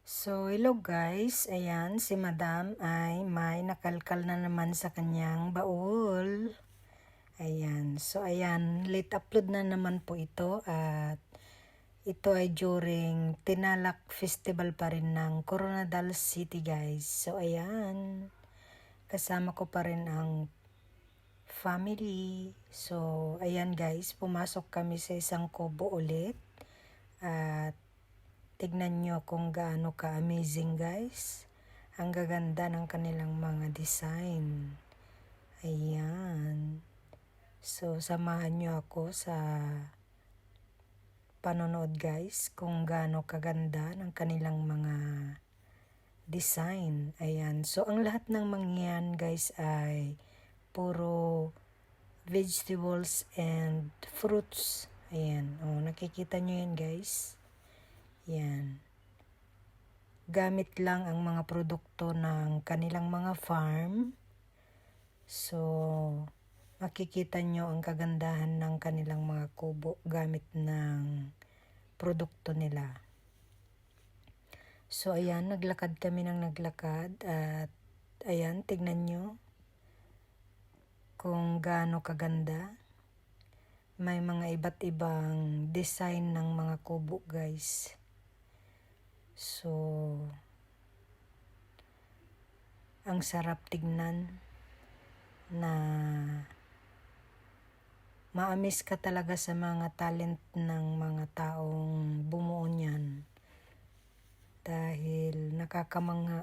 So, hello guys. Ayan, si Madam ay may nakalkal na naman sa kanyang baul. Ayan. So, ayan, late upload na naman po ito at ito ay during Tinalak Festival pa rin ng Coronadal City guys. So, ayan. Kasama ko pa rin ang family. So, ayan guys, pumasok kami sa isang kubo ulit. At tignan nyo kung gaano ka-amazing guys. Ang gaganda ng kanilang mga design. Ayan. So, samahan nyo ako sa panonood guys kung gaano kaganda ng kanilang mga design. Ayan. So, ang lahat ng mangyan guys ay puro vegetables and fruits. Ayan. O, nakikita nyo yan guys. Yan. Gamit lang ang mga produkto ng kanilang mga farm. So, makikita nyo ang kagandahan ng kanilang mga kubo gamit ng produkto nila. So, ayan, naglakad kami ng naglakad at ayan, tignan nyo kung gaano kaganda. May mga iba't ibang design ng mga kubo guys. So, ang sarap tignan na maamis ka talaga sa mga talent ng mga taong bumuo niyan. Dahil nakakamangha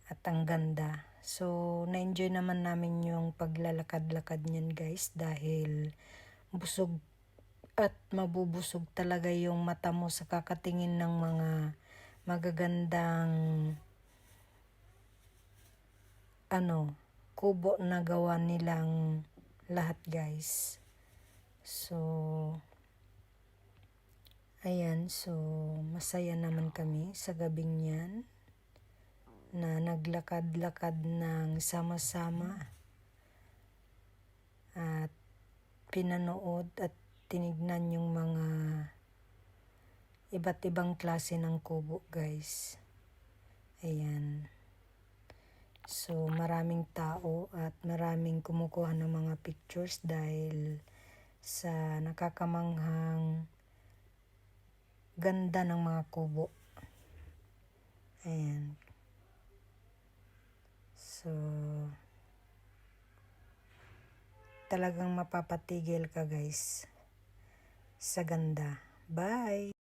at ang ganda. So, na-enjoy naman namin yung paglalakad-lakad niyan guys dahil busog at mabubusog talaga yung mata mo sa kakatingin ng mga magagandang kubo na gawa nilang lahat guys. So, ayan, so masaya naman kami sa gabing yan na naglakad-lakad ng sama-sama at pinanood at tinignan yung mga iba't ibang klase ng kubo guys. Ayan. So maraming tao at maraming kumukuha ng mga pictures dahil sa nakakamanghang ganda ng mga kubo. Ayan. So talagang mapapatigil ka guys sa ganda. Bye!